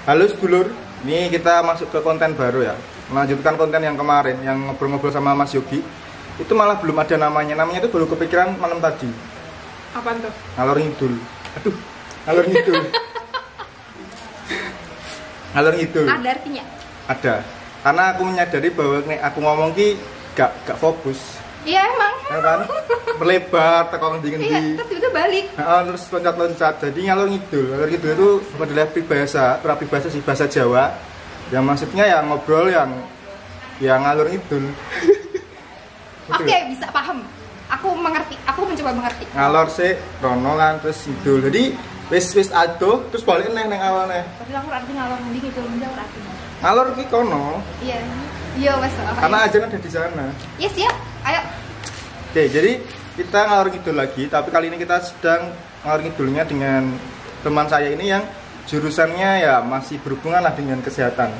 Halo sedulur, ini kita masuk ke konten baru ya. Melanjutkan konten yang kemarin, yang ngobrol-ngobrol sama Mas Yogi. Itu malah belum ada namanya. Namanya itu baru kepikiran malam tadi. Apaan tuh? Ngalor ngidul. Aduh, ngalor ngidul. Ngalor ngidul. Ada artinya? Ada. Karena aku menyadari bahwa nek aku ngomong ki gak fokus. Iya emang. Ya kan? Berlebar, tekong dingin Iya, terus itu balik. Terus loncat-loncat. Jadi ngalor ngidul. Ngalor ngidul itu adalah peribahasa sih, bahasa Jawa. Yang maksudnya ya ngobrol yang ngalor ngidul. Oke, bisa paham. Aku mengerti. Aku mencoba mengerti. Ngalor sih, rono kan terus ngidul. Jadi wis adoh terus balik neng awalnya. Tapi aku arti ngalor ndi gitu, njalur arti. Ngalor ki kono. Iya. Iya, Mas. Karena aja ada di sana. Iya, siap. Ayo. Oke, jadi kita ngalor ngidul lagi, tapi kali ini kita sedang ngalor ngidulnya dengan teman saya ini yang jurusannya ya masih berhubungan lah dengan kesehatan.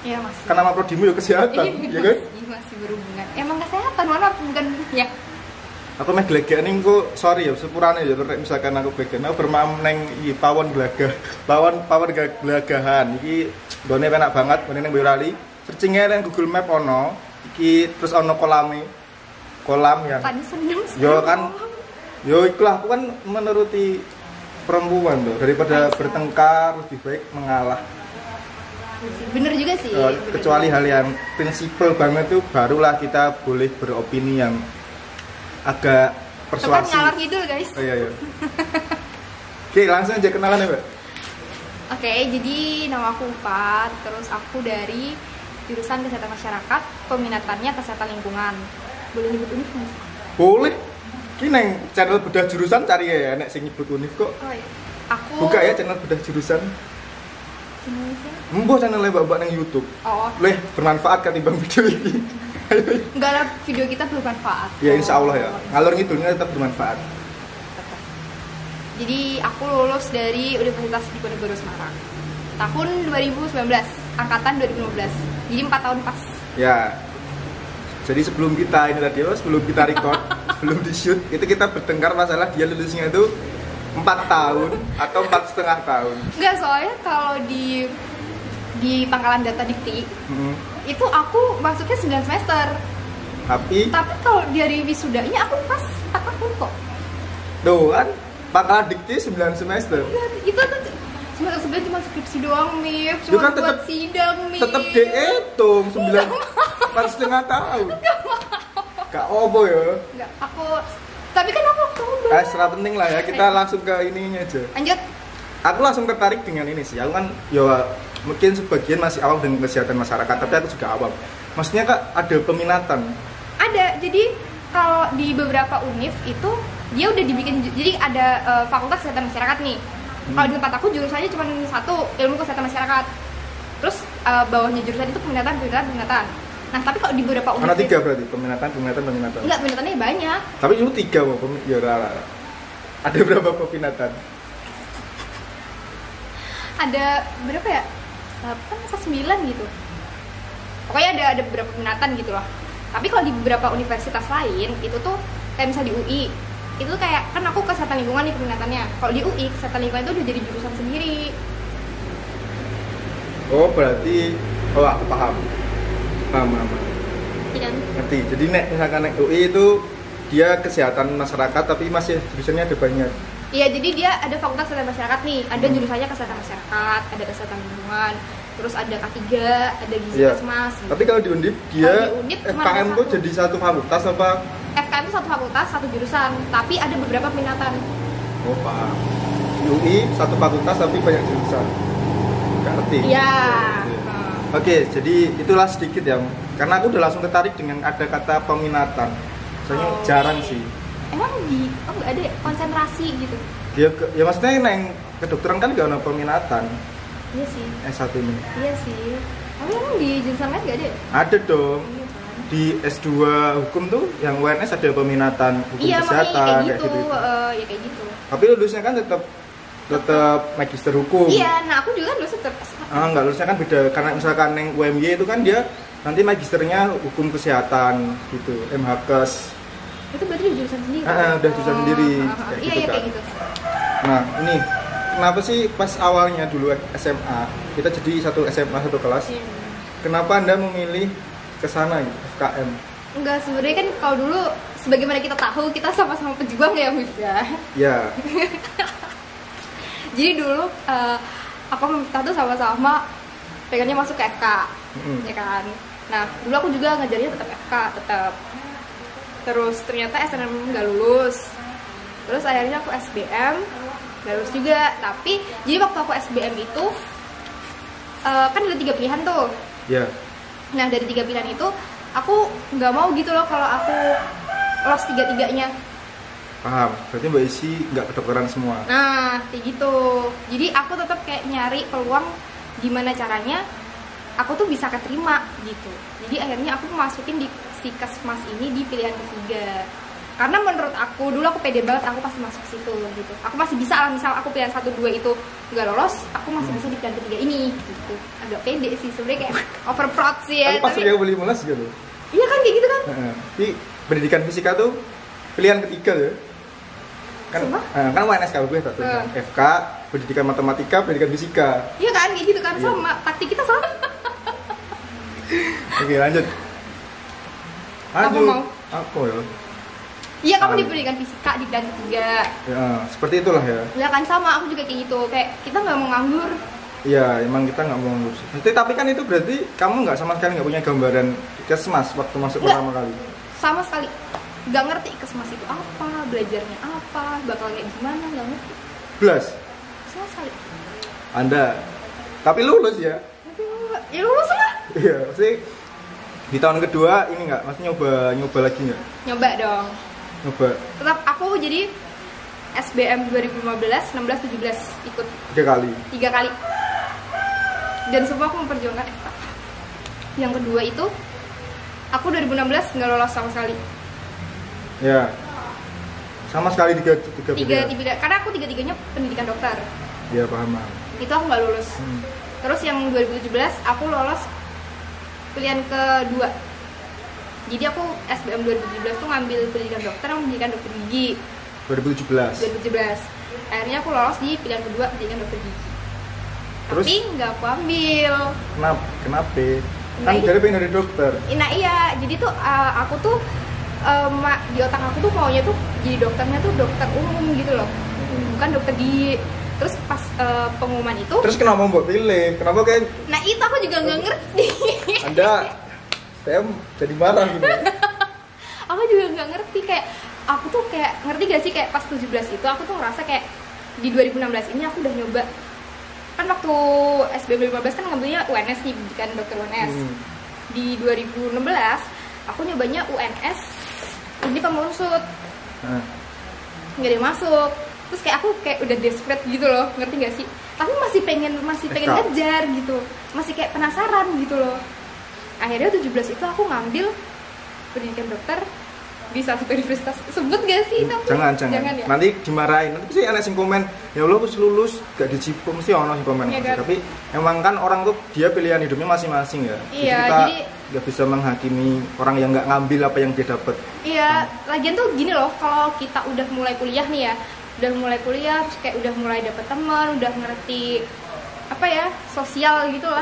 Iya, Mas. Karena nama prodimu ya kesehatan, ya kan? Iya, masih berhubungan. Emang kesehatan, mana bukan ya. Aku meh glegek ning ku sorry ya sepurane ya nek misalkan aku glegek aku bermain neng iki pawon glagah. Pawon glagahan iki gone enak banget gone ning Boyolali. Searching nang Google Map ono iki terus ono kolam yang Tadi seneng. yo kan yo ikhlas aku kan menuruti perempuan tuh daripada bertengkar lebih baik mengalah. Bener juga sih. Kecuali hal yang prinsipil banget tuh barulah kita boleh beropini yang agak persuasif. Tepat ngalor ngidul, guys. Oh, iya. Oke, langsung aja kenalan ya, Mbak. Oke, jadi nama aku Ufat, terus aku dari jurusan Kesehatan Masyarakat, peminatannya Kesehatan Lingkungan. Boleh nyebut univ nggak sih? Boleh. Ki neng channel bedah jurusan cari ya, nek sing nyebut univ kok. Oh iya. Aku Buka ya channel bedah jurusan. Indonesia. Mbok channelnya Mbak nang YouTube. Oh, Leh, bermanfaat ketimbang video ini. enggak lah, video kita bermanfaat. Ya insya Allah ya. Ngalor ngidulnya tetap bermanfaat. Tetap. Jadi aku lulus dari Universitas Diponegoro Semarang tahun 2019, angkatan 2015. Jadi 4 tahun pas. Ya. Jadi sebelum kita ini tadi, sebelum kita record, sebelum di shoot, itu kita bertengkar masalah dia lulusnya itu 4 tahun atau 4,5 tahun. Enggak, soalnya kalau di pangkalan data dikti itu aku masuknya 9 semester. Tapi kalau dari wisudanya aku pas 4 tahun kok. tuh kan pangkalan dikti 9 semester. Enggak, itu tuh semester 9 cuma skripsi doang, Mif. Itu kan Cuma buat sidang, Mif. tetep dihitung 4,5 tahun. Gak opo ya. Enggak, tapi kan aku Oktober. Secara penting lah ya, kita langsung ke ininya aja. Lanjut. Aku langsung tertarik dengan ini sih. Aku kan ya mungkin sebagian masih awam dengan kesehatan masyarakat, tapi aku juga awam. Maksudnya Kak, ada peminatan. Ada, jadi kalau di beberapa univ itu dia udah dibikin, jadi ada fakultas kesehatan masyarakat nih. Kalau di tempat aku jurusannya cuma satu, ilmu kesehatan masyarakat. Terus bawahnya jurusan itu peminatan. Nah, tapi kalau di beberapa univ Ada 3 berarti, peminatan. enggak, peminatannya banyak. Tapi itu 3 mau ya rara. Ada berapa peminatan? Ada berapa ya? 8 9 gitu. Pokoknya ada beberapa peminatan gitu loh. Tapi kalau di beberapa universitas lain itu tuh kayak misalnya di UI itu kayak kan aku kesehatan lingkungan nih peminatannya. Kalau di UI kesehatan lingkungan itu udah jadi jurusan sendiri. Oh berarti, aku paham. Iya kan? Ngerti. Jadi misalkan nek UI itu dia kesehatan masyarakat tapi masih jurusannya ada banyak. Iya, jadi dia ada fakultas kesehatan masyarakat nih, ada jurusannya kesehatan masyarakat, ada kesehatan lingkungan, terus ada K3, ada gizi kesmas. Gitu. Tapi kalau di Undip dia di Undip FKM tuh jadi satu fakultas apa? FKM itu satu fakultas, satu jurusan, tapi ada beberapa peminatan. Oh paham. Di UI satu fakultas tapi banyak jurusan. Gak ngerti. Iya. Oke, jadi itulah sedikit ya. Karena aku udah langsung tertarik dengan ada kata peminatan. Soalnya jarang sih. Emang nggak ada ya? Konsentrasi gitu? Ya maksudnya neng kedokteran kan gak ada peminatan. Iya sih. S1 ini. Iya sih. Tapi emang di jurusan lain gak ada ya? Ada dong. Iya kan? Di S2 hukum tuh yang UNS ada peminatan hukum iya, kesehatan kayak gitu. Ya kayak gitu. Tapi lulusnya kan tetap magister hukum. Iya, nah aku juga lulus tetap. Enggak, lulusnya kan beda karena misalkan neng UMY itu kan dia nanti magisternya hukum kesehatan gitu, MHKes. Itu berarti di jurusan sendiri? Udah jurusan sendiri. Iya, kayak gitu. Nah, ini kenapa sih pas awalnya dulu SMA kita jadi satu SMA satu kelas, kenapa Anda memilih ke sana gitu, FKM? Enggak, sebenarnya kan kalau dulu sebagaimana kita tahu kita sama-sama pejuang ya, Mif ya. Ya. Jadi dulu aku sama Miftah tuh sama-sama pengennya masuk ke FK, ya kan. Nah, dulu aku juga ngajarnya tetap FK, tetap. Terus ternyata SNM nggak lulus. Terus akhirnya aku SBM, nggak lulus juga. Tapi jadi waktu aku SBM itu kan ada 3 pilihan tuh. Ya. Nah, dari 3 pilihan itu aku nggak mau gitu loh kalau aku lolos 3-3-nya. Paham, berarti Mbak Isi nggak kedokteran semua. Nah, kayak gitu. Jadi aku tetap kayak nyari peluang gimana caranya aku tuh bisa keterima gitu. Jadi akhirnya aku masukin di si Kesmas ini di pilihan ketiga. Karena menurut aku, dulu aku pede banget aku pasti masuk situ gitu. Aku masih bisa lah, misal aku pilihan 1, 2 itu nggak lolos, aku masih bisa di pilihan ketiga ini gitu. Agak pede sih sebenarnya, kayak over proud sih ya. Tapi pas dia beli mulas gitu. Iya kan kayak gitu kan? Jadi pendidikan fisika tuh pilihan ketiga ya. Kan kan UNS kalau gue satu FK, pendidikan matematika, pendidikan fisika. Iya kan kayak gitu kan, sama taktik kita sama. Oke, lanjut. Kamu mau? Aku ya. Iya, kamu di pendidikan fisika di pilihan ketiga. Ya, seperti itulah ya. Ya kan sama, aku juga kayak gitu. Kayak kita nggak mau nganggur. Iya, emang kita nggak mau nganggur. Tapi kan itu berarti kamu nggak sama sekali nggak punya gambaran Kesmas waktu masuk pertama kali. Sama sekali. Nggak ngerti Kesmas itu apa, belajarnya apa, bakal kayak gimana, nggak ngerti. Belas. Sama sekali. Anda, tapi lulus ya? Ya lulus lah. Iya, pasti di tahun kedua ini nggak, maksudnya nyoba lagi nggak? Nyoba dong. Nyoba. Tetap aku jadi SBM 2015, 16, 17 ikut 3 kali. 3 kali. Dan semua aku memperjuangkan FK. Yang kedua itu aku 2016 nggak lolos sama sekali. Ya. Sama sekali tiga karena aku 3-3-nya pendidikan dokter. Ya, paham. Itu aku nggak lulus. Terus yang 2017 aku lolos pilihan kedua. Jadi aku SBM 2017 tuh ngambil pendidikan dokter sama pendidikan dokter gigi. 2017. Akhirnya aku lolos di pilihan kedua pendidikan dokter gigi. Terus? Tapi nggak aku ambil. Kenapa? Kan jadi pengen dari dokter. Nah iya, jadi tuh aku tuh di otak aku tuh maunya tuh jadi dokternya tuh dokter umum gitu loh, bukan dokter gigi. Terus pas pengumuman itu, terus kenapa mau pilih? Kenapa kayak? Nah itu aku juga nggak ngerti. Saya jadi marah gitu. Aku juga nggak ngerti, kayak aku tuh kayak ngerti gak sih, kayak pas 17 itu aku tuh ngerasa kayak di 2016 ini aku udah nyoba. Kan waktu SBM 2015 kan ngambilnya UNS nih, pendidikan dokter UNS. Di 2016 aku nyobanya UNS ini Pemonsut. Nggak ada masuk. Terus kayak aku kayak udah desperate gitu loh, ngerti gak sih? Tapi masih pengen ngejar gitu, masih kayak penasaran gitu loh. Akhirnya 17 itu aku ngambil pendidikan dokter di salah satu universitas. Sebut gak sih? Jangan ya? Nanti dimarahin. Nanti sih anak sing komen, ya Allah aku lulus gak dicipum, mesti ono sing komen. Ya, tapi emang kan orang tuh dia pilihan hidupnya masing-masing ya. Iya, jadi nggak bisa menghakimi orang yang nggak ngambil apa yang dia dapat. Iya, lagian tuh gini loh, kalau kita udah mulai kuliah nih ya, terus kayak udah mulai dapet teman, udah ngerti apa ya, sosial gitu lah,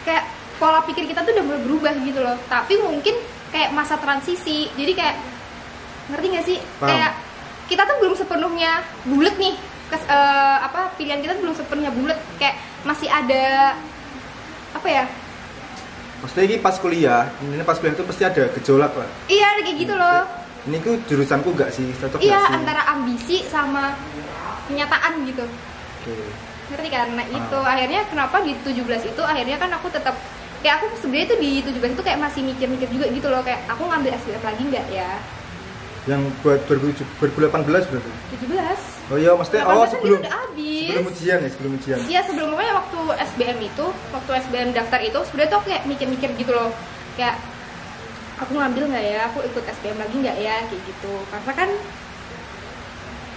kayak pola pikir kita tuh udah mulai berubah gitu loh. Tapi mungkin kayak masa transisi, jadi kayak ngerti gak sih? Paham. Kayak kita tuh belum sepenuhnya bulet nih, pilihan kita tuh belum sepenuhnya bulet, kayak masih ada apa ya? Maksudnya ini pas kuliah itu pasti ada gejolak lah. Iya, ada kayak gitu loh. Ini ku jurusanku nggak sih, cocok iya, nggak sih? Antara ambisi sama kenyataan gitu. Ngerti kan? Nah itu akhirnya kenapa di 17 itu akhirnya kan aku tetap kayak aku sebenarnya tuh di 17 itu kayak masih mikir-mikir juga gitu loh, kayak aku ngambil SBM lagi nggak ya? Yang buat 2018 berarti? 17. Oh iya, maksudnya sebelum udah habis. Sebelum ujian. Iya, sebelum pokoknya waktu SBM daftar itu sebenarnya tuh aku kayak mikir-mikir gitu loh, kayak aku ngambil nggak ya, aku ikut SBM lagi nggak ya, kayak gitu. Karena kan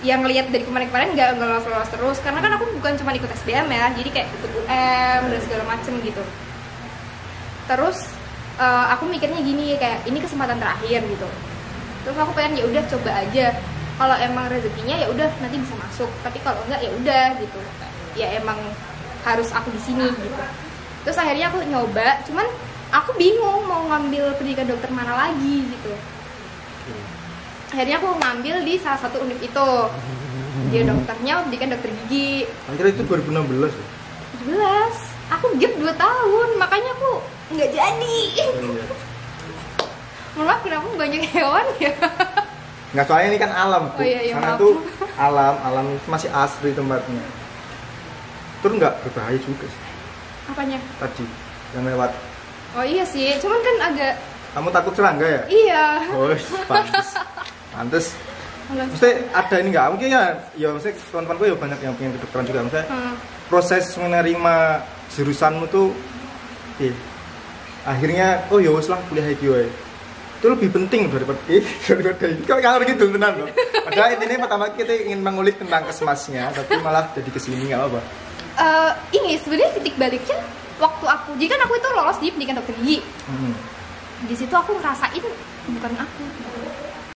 yang lihat dari kemarin-kemarin nggak lolos terus, karena kan aku bukan cuma ikut SBM ya, jadi kayak ikut UM dan segala macem gitu. Terus aku mikirnya gini, kayak ini kesempatan terakhir gitu. Terus aku pengen ya udah coba aja, kalau emang rezekinya ya udah nanti bisa masuk, tapi kalau enggak ya udah gitu. ya emang harus aku di sini gitu. Terus akhirnya aku nyoba, cuman aku bingung mau ngambil pendidikan dokter mana lagi gitu. Akhirnya aku ngambil di salah satu univ itu. Dia dokternya pendidikan dokter gigi. Akhirnya itu 2016 ya? 17. Aku gap 2 tahun, makanya aku nggak jadi. Iya. Malah kenapa banyak hewan ya? Nggak, soalnya ini kan alam tuh. Oh, iya, Sana maaf. tuh alam itu masih asri tempatnya. Terus nggak berbahaya juga sih Apanya? tadi yang lewat. Oh iya sih, cuman kan agak Kamu takut serangga ya? iya. Oh, pantes. Mesti ada ini nggak? Mungkin ya mesti teman-temanku ya banyak yang pengen kedokteran juga. Maksudnya proses menerima jurusanmu tuh, akhirnya oh ya wes lah kuliah iki wae. Itu lebih penting daripada ini. Kalau nggak gitu tenan loh. Padahal intinya pertama kita ingin mengulik tentang kesmasnya, tapi malah jadi kesini nggak apa. Ini sebenarnya titik baliknya waktu aku, jadi kan aku itu lolos di pendidikan dokter gigi. Di situ aku ngerasain bukan aku.